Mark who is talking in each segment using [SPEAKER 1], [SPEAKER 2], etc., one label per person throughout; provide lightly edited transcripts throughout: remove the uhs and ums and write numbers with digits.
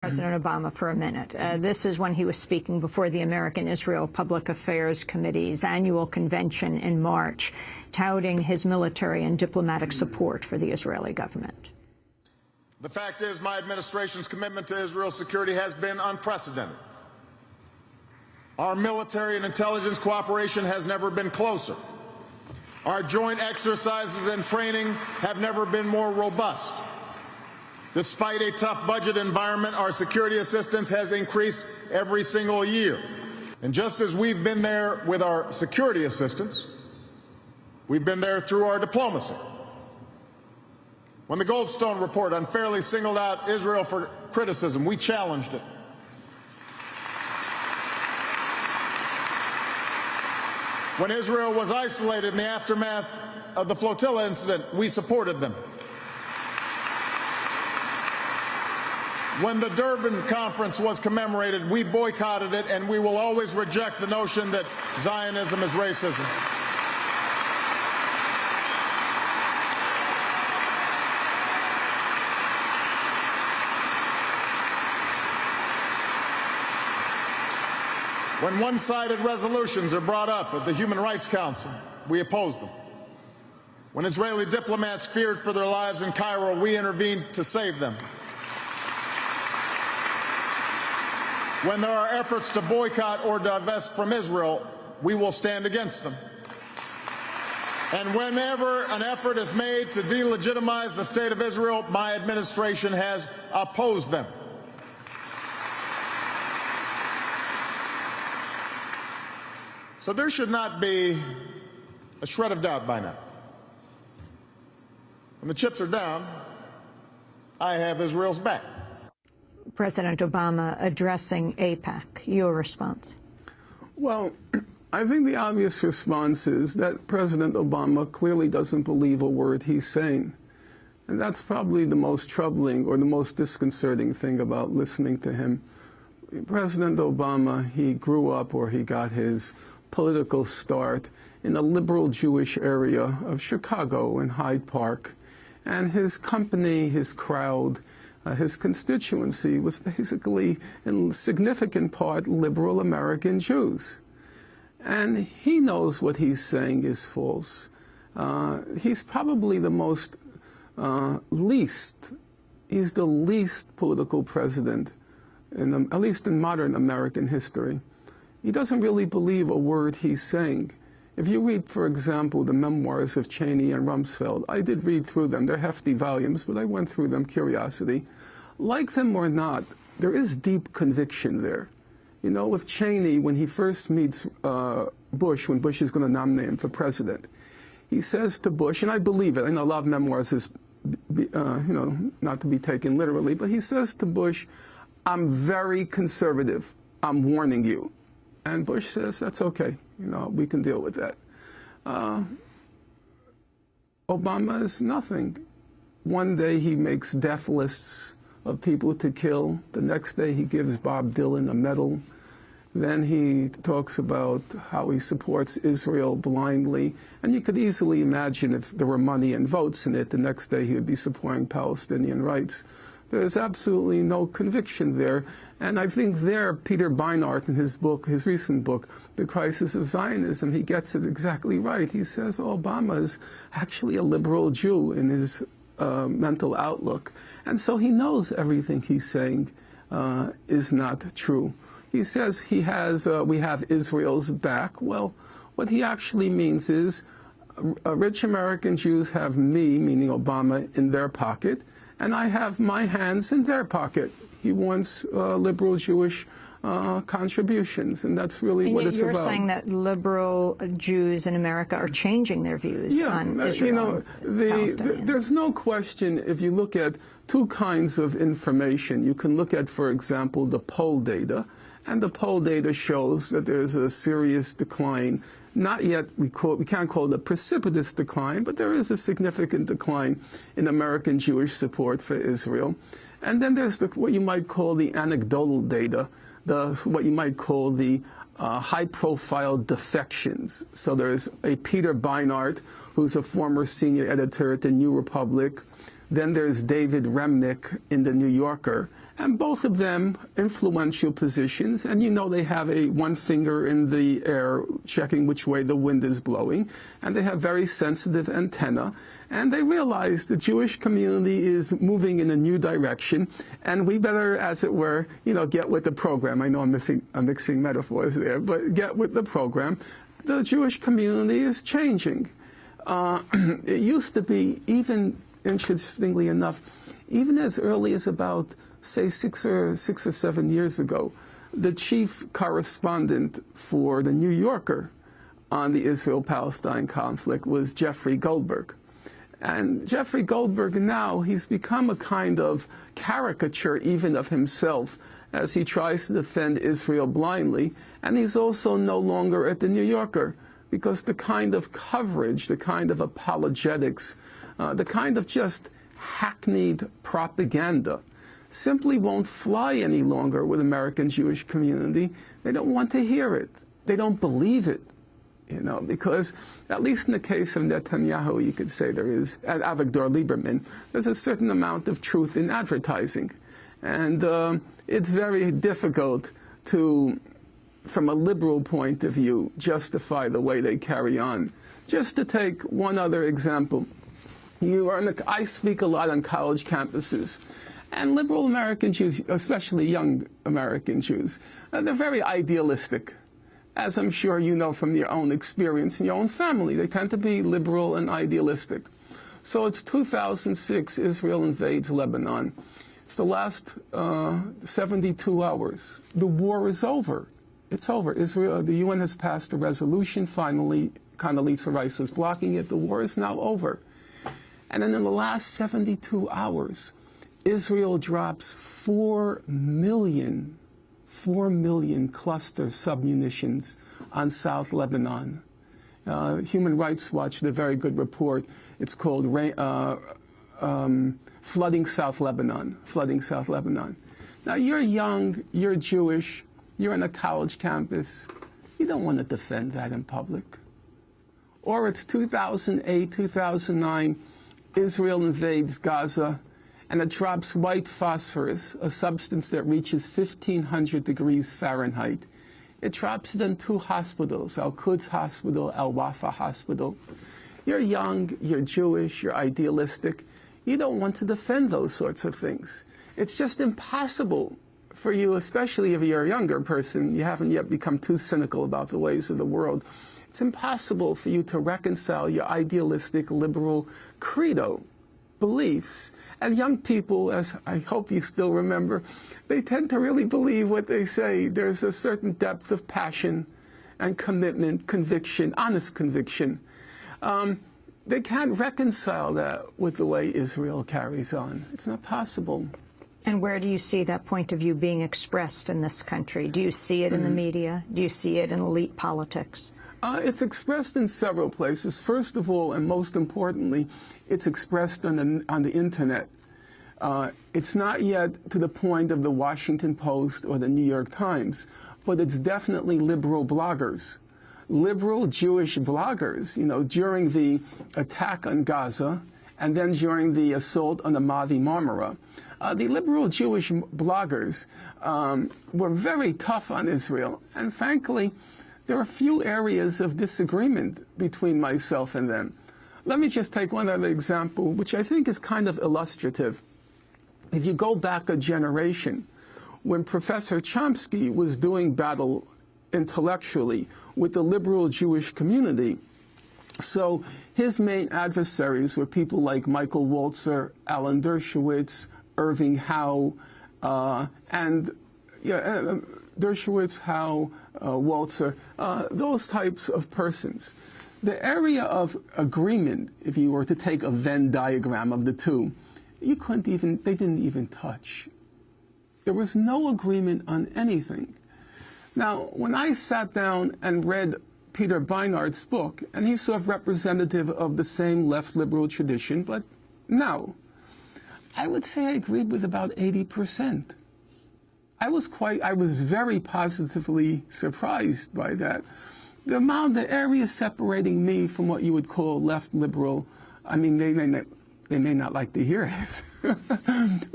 [SPEAKER 1] President Obama for a minute. This is when he was speaking before the American-Israel Public Affairs Committee's annual convention in March, touting his military and diplomatic support for the Israeli government.
[SPEAKER 2] The fact is, my administration's commitment to Israel's security has been unprecedented. Our military and intelligence cooperation has never been closer. Our joint exercises and training have never been more robust. Despite a tough budget environment, our security assistance has increased every single year. And just as we've been there with our security assistance, we've been there through our diplomacy. When the Goldstone report unfairly singled out Israel for criticism, we challenged it. When Israel was isolated in the aftermath of the flotilla incident, we supported them. When the Durban conference was commemorated, we boycotted it, and we will always reject the notion that Zionism is racism. When one-sided resolutions are brought up at the Human Rights Council, we oppose them. When Israeli diplomats feared for their lives in Cairo, we intervened to save them. When there are efforts to boycott or divest from Israel, we will stand against them. And whenever an effort is made to delegitimize the State of Israel, my administration has opposed them. So there should not be a shred of doubt by now. When the chips are down, I have Israel's back.
[SPEAKER 1] President Obama addressing AIPAC. Your response?
[SPEAKER 3] Well, I think the obvious response is that President Obama clearly doesn't believe a word he's saying. And that's probably the most troubling or the most disconcerting thing about listening to him. President Obama, he grew up, or he got his political start in a liberal Jewish area of Chicago in Hyde Park. And his company, his crowd, his constituency was basically, in significant part, liberal American Jews. And he knows what he's saying is false. He's probably the he's the least political president, at least in modern American history. He doesn't really believe a word he's saying. If you read, for example, the memoirs of Cheney and Rumsfeld, I did read through them. They're hefty volumes, but I went through them, curiosity. Like them or not, there is deep conviction there. You know, with Cheney, when he first meets Bush, when Bush is going to nominate him for president, he says to Bush, and I believe it, I know a lot of memoirs is, not to be taken literally, but he says to Bush, "I'm very conservative. I'm warning you." And Bush says, "That's okay. We can deal with that." Obama is nothing. One day he makes death lists of people to kill. The next day he gives Bob Dylan a medal. Then he talks about how he supports Israel blindly. And you could easily imagine if there were money and votes in it, the next day he would be supporting Palestinian rights. There's absolutely no conviction there. And I think there, Peter Beinart, in his book, his recent book, The Crisis of Zionism, he gets it exactly right. He says Obama is actually a liberal Jew in his mental outlook. And so he knows everything he's saying is not true. He says we have Israel's back. Well, what he actually means is rich American Jews have me, meaning Obama, in their pocket, and I have my hands in their pocket. He wants liberal Jewish contributions, and that's really what it's about. You're saying that
[SPEAKER 1] liberal Jews in America are changing their views on Israel.
[SPEAKER 3] There's no question. If you look at two kinds of information, you can look at, for example, the poll data, and the poll data shows that there's a serious decline. Not yet, we can't call it a precipitous decline, but there is a significant decline in American Jewish support for Israel. And then there's what you might call the anecdotal data, what you might call the high-profile defections. So there's a Peter Beinart, who's a former senior editor at the New Republic. Then there's David Remnick in the New Yorker. And both of them influential positions, and you know they have one finger in the air checking which way the wind is blowing, and they have very sensitive antenna, and they realize the Jewish community is moving in a new direction, and we better, as it were, get with the program. I know I'm mixing metaphors there, but get with the program. The Jewish community is changing. It used to be, even interestingly enough, even as early as about, say, 6 or 7 years ago, the chief correspondent for the New Yorker on the Israel-Palestine conflict was Jeffrey Goldberg. And Jeffrey Goldberg now, he's become a kind of caricature even of himself as he tries to defend Israel blindly. And he's also no longer at the New Yorker, because the kind of coverage, the kind of apologetics, the kind of just hackneyed propaganda simply won't fly any longer with American Jewish community. They don't want to hear it. They don't believe it, because at least in the case of Netanyahu, you could say there is, and Avigdor Lieberman, there's a certain amount of truth in advertising. And it's very difficult to, from a liberal point of view, justify the way they carry on. Just to take one other example, I speak a lot on college campuses. And liberal American Jews, especially young American Jews, they're very idealistic. As I'm sure you know from your own experience in your own family, they tend to be liberal and idealistic. So it's 2006, Israel invades Lebanon. It's the last 72 hours. The war is over. It's over. The UN has passed a resolution, finally. Condoleezza Rice was blocking it. The war is now over. And then in the last 72 hours, Israel drops 4 million cluster submunitions on South Lebanon. Human Rights Watch did a very good report. It's called Flooding South Lebanon. Flooding South Lebanon. Now, you're young, you're Jewish, you're on a college campus. You don't want to defend that in public. Or it's 2008, 2009, Israel invades Gaza, and it drops white phosphorus, a substance that reaches 1,500 degrees Fahrenheit. It drops it in 2 hospitals, Al-Quds Hospital, Al-Wafa Hospital. You're young, you're Jewish, you're idealistic. You don't want to defend those sorts of things. It's just impossible for you, especially if you're a younger person, you haven't yet become too cynical about the ways of the world. It's impossible for you to reconcile your idealistic, liberal credo beliefs. And young people, as I hope you still remember, they tend to really believe what they say. There's a certain depth of passion and commitment, conviction, honest conviction. They can't reconcile that with the way Israel carries on. It's not possible.
[SPEAKER 1] And where do you see that point of view being expressed in this country? Do you see it in the media? Do you see it in elite politics?
[SPEAKER 3] It's expressed in several places. First of all, and most importantly, it's expressed on the internet. It's not yet to the point of the Washington Post or the New York Times, but it's definitely liberal bloggers. Liberal Jewish bloggers, during the attack on Gaza and then during the assault on the Mavi Marmara. The liberal Jewish bloggers were very tough on Israel, and frankly, there are a few areas of disagreement between myself and them. Let me just take one other example, which I think is kind of illustrative. If you go back a generation, when Professor Chomsky was doing battle intellectually with the liberal Jewish community, so his main adversaries were people like Michael Walzer, Alan Dershowitz, Irving Howe, Dershowitz, Howe, Walzer, those types of persons. The area of agreement, if you were to take a Venn diagram of the two, they didn't even touch. There was no agreement on anything. Now, when I sat down and read Peter Beinart's book, and he's sort of representative of the same left liberal tradition, but no, I would say I agreed with about 80%. I was very positively surprised by that. The area separating me from what you would call left liberal, I mean, they may not like to hear it,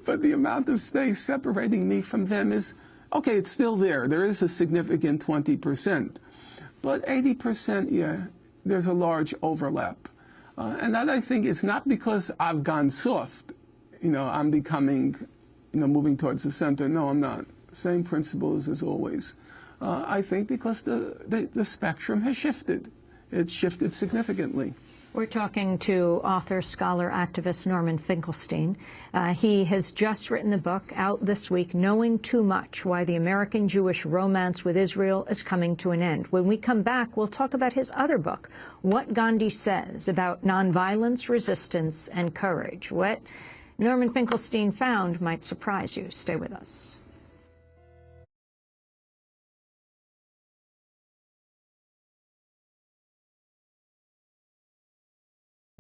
[SPEAKER 3] but the amount of space separating me from them is, okay, it's still there. There is a significant 20%. But 80%, yeah, there's a large overlap. And that, I think, is not because I've gone soft. I'm becoming, moving towards the center. No, I'm not. Same principles as always. I think because the spectrum has shifted. It's shifted significantly.
[SPEAKER 1] We're talking to author, scholar, activist Norman Finkelstein. He has just written the book out this week, Knowing Too Much, Why the American-Jewish Romance with Israel is Coming to an End. When we come back, we'll talk about his other book, What Gandhi Says About Nonviolence, Resistance, and Courage. What Norman Finkelstein found might surprise you. Stay with us.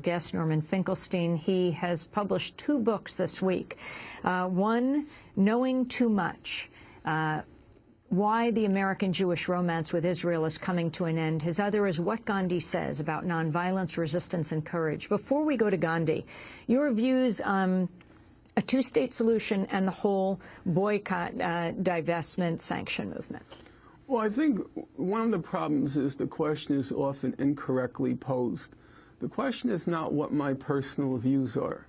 [SPEAKER 1] Guest Norman Finkelstein. He has published 2 books this week. One, Knowing Too Much, Why the American-Jewish Romance with Israel is Coming to an End. His other is What Gandhi Says About Nonviolence, Resistance, and Courage. Before we go to Gandhi, your views on a 2-state solution and the whole boycott, divestment, sanction movement.
[SPEAKER 3] Well, I think one of the problems is the question is often incorrectly posed. The question is not what my personal views are.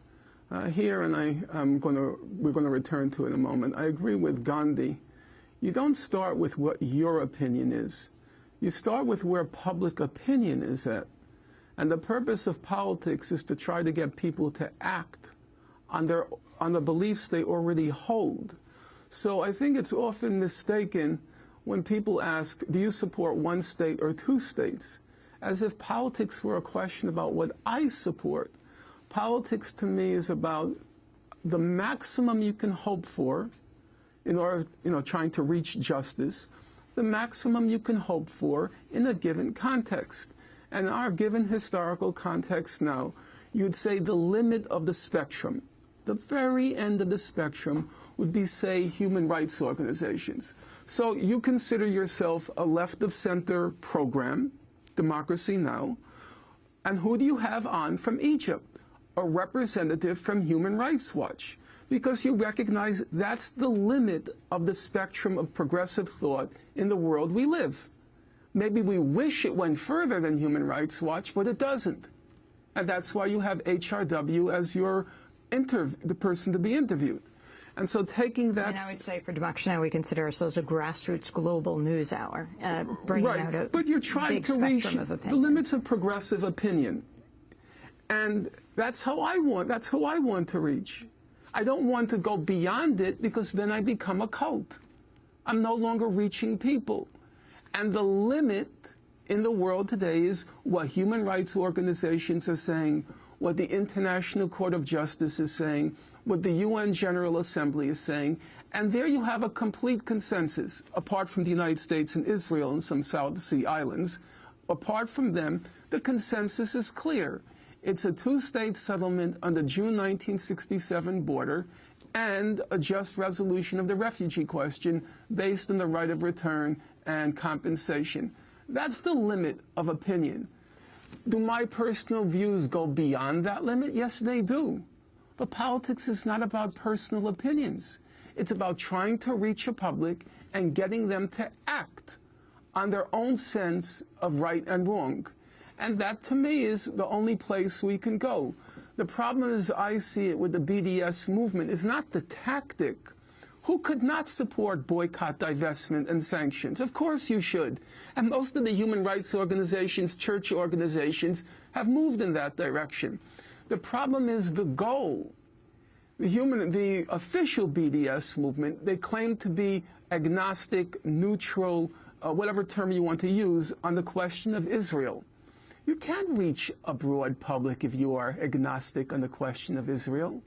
[SPEAKER 3] Here, and we're going to return to it in a moment, I agree with Gandhi. You don't start with what your opinion is. You start with where public opinion is at. And the purpose of politics is to try to get people to act on the beliefs they already hold. So I think it's often mistaken when people ask, do you support 1 state or 2 states? As if politics were a question about what I support. Politics to me is about the maximum you can hope for in order, trying to reach justice, the maximum you can hope for in a given context. And our given historical context now, you'd say the limit of the spectrum, the very end of the spectrum would be, say, human rights organizations. So you consider yourself a left-of-center program, Democracy Now!, and who do you have on from Egypt? A representative from Human Rights Watch, because you recognize that's the limit of the spectrum of progressive thought in the world we live. Maybe we wish it went further than Human Rights Watch, but it doesn't. And that's why you have HRW as the person to be interviewed. And so taking that...
[SPEAKER 1] And I would say for Democracy Now! We consider ourselves a grassroots global news hour, bringing out a
[SPEAKER 3] but you're trying to reach the limits of progressive opinion. And that's who I want to reach. I don't want to go beyond it because then I become a cult. I'm no longer reaching people. And the limit in the world today is what human rights organizations are saying, what the International Court of Justice is saying, what the UN General Assembly is saying, and there you have a complete consensus, apart from the United States and Israel and some South Sea islands. Apart from them, the consensus is clear. It's a 2-state settlement on the June 1967 border and a just resolution of the refugee question based on the right of return and compensation. That's the limit of opinion. Do my personal views go beyond that limit? Yes, they do. But politics is not about personal opinions. It's about trying to reach a public and getting them to act on their own sense of right and wrong. And that, to me, is the only place we can go. The problem, as I see it with the BDS movement, is not the tactic. Who could not support boycott, divestment, and sanctions? Of course you should. And most of the human rights organizations, church organizations, have moved in that direction. The problem is the goal. The official BDS movement, they claim to be agnostic, neutral, whatever term you want to use, on the question of Israel. You can't reach a broad public if you are agnostic on the question of Israel.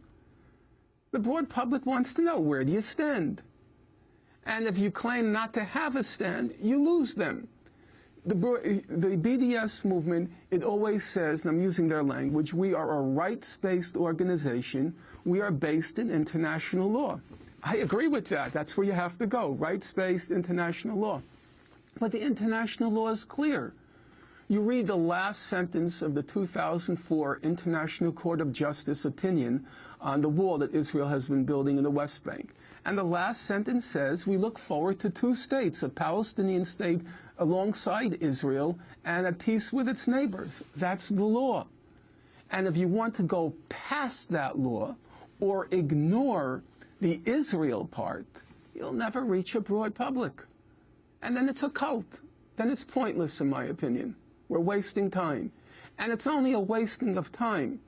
[SPEAKER 3] The broad public wants to know, where do you stand? And if you claim not to have a stand, you lose them. The BDS movement, it always says, and I'm using their language, we are a rights-based organization. We are based in international law. I agree with that. That's where you have to go, rights-based international law. But the international law is clear. You read the last sentence of the 2004 International Court of Justice opinion on the wall that Israel has been building in the West Bank. And the last sentence says, we look forward to two states, a Palestinian state alongside Israel and at peace with its neighbors. That's the law. And if you want to go past that law or ignore the Israel part, you'll never reach a broad public. And then it's a cult. Then it's pointless, in my opinion. We're wasting time. And it's only a wasting of time.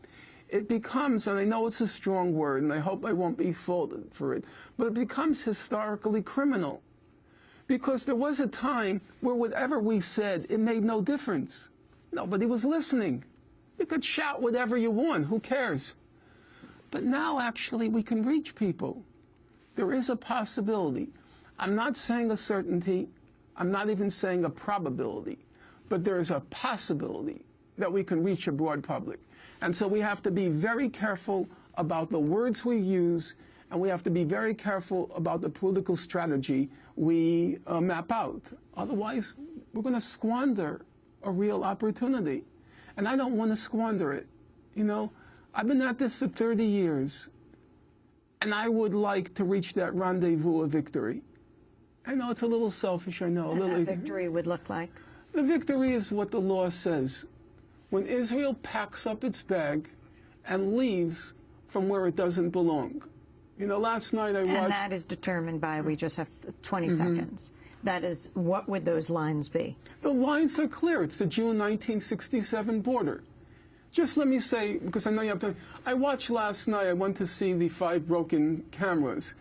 [SPEAKER 3] It becomes, and I know it's a strong word, and I hope I won't be faulted for it, but it becomes historically criminal. Because there was a time where whatever we said, it made no difference. Nobody was listening. You could shout whatever you want, who cares? But now, actually, we can reach people. There is a possibility. I'm not saying a certainty. I'm not even saying a probability. But there is a possibility that we can reach a broad public. And so we have to be very careful about the words we use, and we have to be very careful about the political strategy we map out. Otherwise, we're going to squander a real opportunity. And I don't want to squander it. You know, I've been at this for 30 years, and I would like to reach that rendezvous of victory. I know it's a little selfish, I know.
[SPEAKER 1] And that victory would look like?
[SPEAKER 3] The victory is what the law says. When Israel packs up its bag and leaves from where it doesn't belong. You know, last night I watched...
[SPEAKER 1] And that is determined by, we just have 20 seconds. That is, what would those lines be?
[SPEAKER 3] The lines are clear. It's the June 1967 border. Just let me say, because I know you have to... I watched last night, I went to see the 5 broken cameras.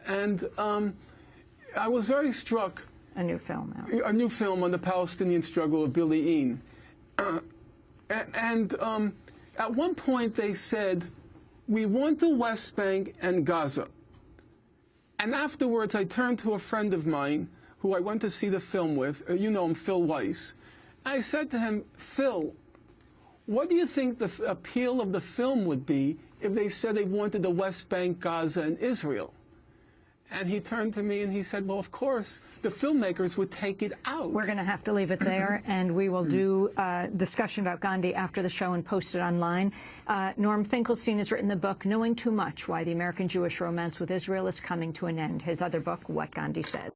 [SPEAKER 3] And I was very struck...
[SPEAKER 1] A new film out.
[SPEAKER 3] A new film on the Palestinian struggle of Billy Ean. And at one point they said, we want the West Bank and Gaza. And afterwards I turned to a friend of mine who I went to see the film with, you know him, Phil Weiss. I said to him, Phil, what do you think the appeal of the film would be if they said they wanted the West Bank, Gaza, and Israel? And he turned to me and he said, well, of course, the filmmakers would take it out.
[SPEAKER 1] We're going to have to leave it there, and we will do a discussion about Gandhi after the show and post it online. Norm Finkelstein has written the book, Knowing Too Much, Why the American Jewish Romance with Israel is Coming to an End. His other book, What Gandhi Said.